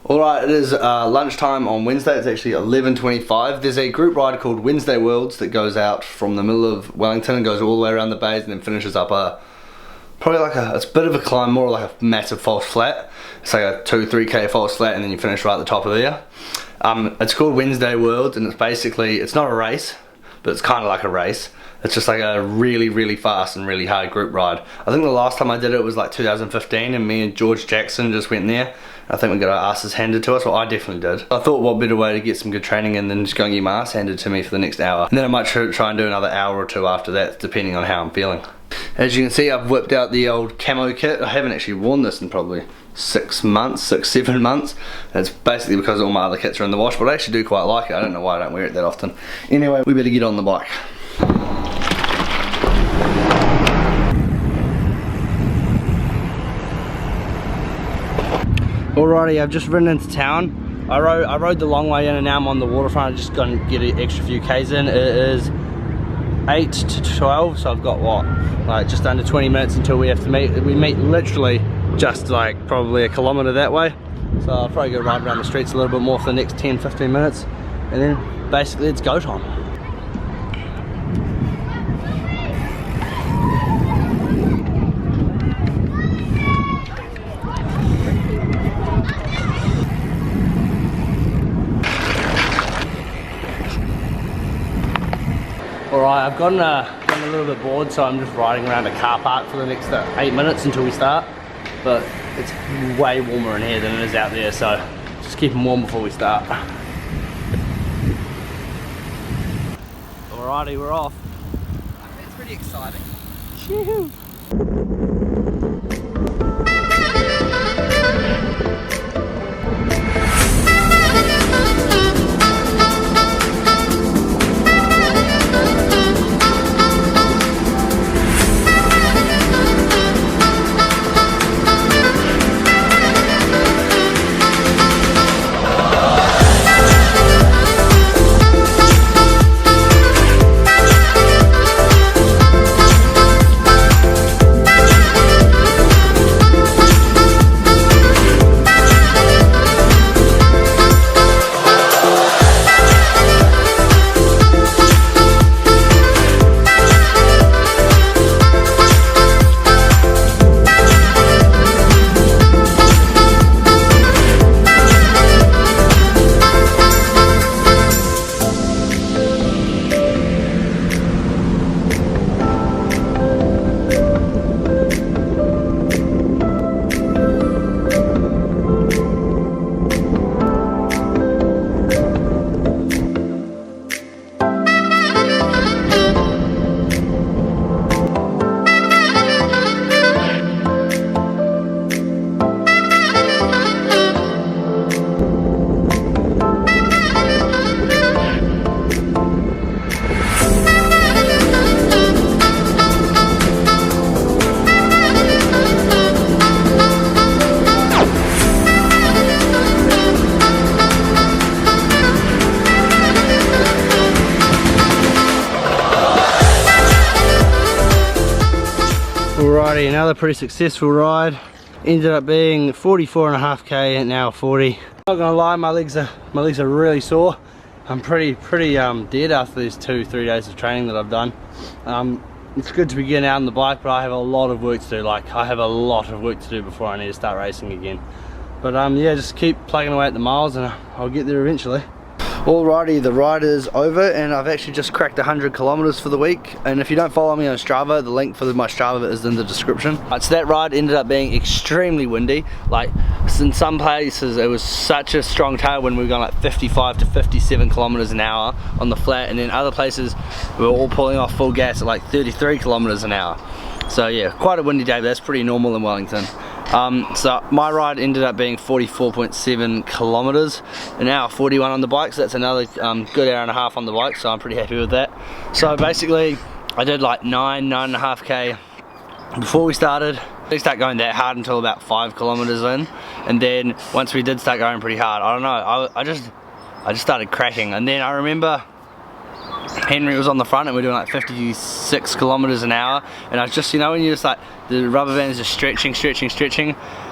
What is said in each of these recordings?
Alright, it is lunchtime on Wednesday. It's actually 11:25. There's a group ride called Wednesday Worlds that goes out from the middle of Wellington and goes all the way around the bays and then finishes up it's a bit of a climb, more like a massive false flat. It's like a 2-3k false flat and then you finish right at the top of there. It's called Wednesday Worlds and it's not a race, but it's kind of like a race. It's just like a really fast and really hard group ride. I think the last time I did it was like 2015 and me and George Jackson just went there. I think we got our asses handed to us, well I definitely did. I thought what better way to get some good training in than just go and get my ass handed to me for the next hour. And then I might try and do another hour or two after that, depending on how I'm feeling. As you can see, I've whipped out the old camo kit. I haven't actually worn this in probably 6 months, 7 months. It's basically because all my other kits are in the wash, but I actually do quite like it. I don't know why I don't wear it that often. Anyway, we better get on the bike. Alrighty, I've just ridden into town. I rode the long way in and now I'm on the waterfront. I'm just going to get an extra few Ks in. It is 8 to 12, so I've got what? Like just under 20 minutes until we have to meet. We meet literally just like probably a kilometre that way. So I'll probably go ride around the streets a little bit more for the next 10-15 minutes. And then basically it's go time. Alright, I've gotten a little bit bored, so I'm just riding around a car park for the next 8 minutes until we start. But it's way warmer in here than it is out there, so just keep them warm before we start. Alrighty, we're off. It's pretty exciting. Woohoo! Alrighty, another pretty successful ride. Ended up being 44.5k and now 40. Not gonna lie, my legs are really sore. I'm pretty dead after these 2-3 days of training that I've done. It's good to be getting out on the bike, but I have a lot of work to do. Like I have a lot of work to do before I need to start racing again. But yeah, just keep plugging away at the miles and I'll get there eventually. Alrighty, the ride is over and I've actually just cracked 100 kilometers for the week. And if you don't follow me on Strava, the link for my Strava is in the description. So that ride ended up being extremely windy. Like in some places it was such a strong tailwind, we were going like 55 to 57 kilometers an hour on the flat, and then other places we were all pulling off full gas at like 33 kilometers an hour. So yeah, quite a windy day, but that's pretty normal in Wellington. So my ride ended up being 44.7 kilometers, an hour 41 on the bike, so that's another good hour and a half on the bike, so I'm pretty happy with that. So basically I did like 9.5k before we started. I didn't start going that hard until about 5 kilometers in, and then once we did start going pretty hard, I don't know, I just started cracking. And then I remember Henry was on the front and we were doing like 56 kilometers an hour, and I was just, you know, when you're just like the rubber band is just stretching,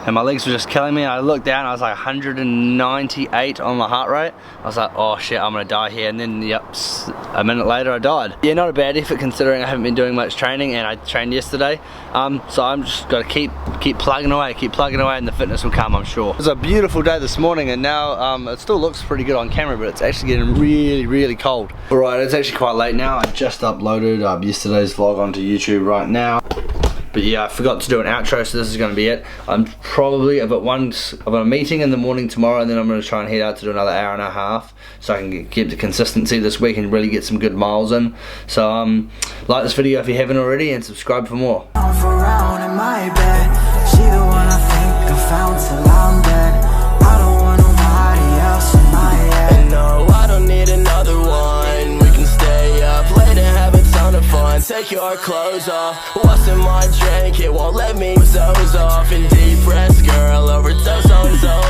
and my legs were just killing me. I looked down, I was like 198 on my heart rate. I was like, oh shit, I'm gonna die here. And then, yep, a minute later I died. Yeah, not a bad effort considering I haven't been doing much training, and I trained yesterday. So I'm just gotta keep plugging away, and the fitness will come, I'm sure. It was a beautiful day this morning, and now it still looks pretty good on camera, but it's actually getting really cold. Alright, it's actually quite late now. I just uploaded yesterday's vlog onto YouTube right now. But yeah, I forgot to do an outro, so this is going to be it. I've got a meeting in the morning tomorrow, and then I'm going to try and head out to do another hour and a half, so I can keep the consistency this week and really get some good miles in. So like this video if you haven't already, and subscribe for more. Take your clothes off. What's in my drink? It won't let me doze off. In deep breaths, girl, overdose on zone.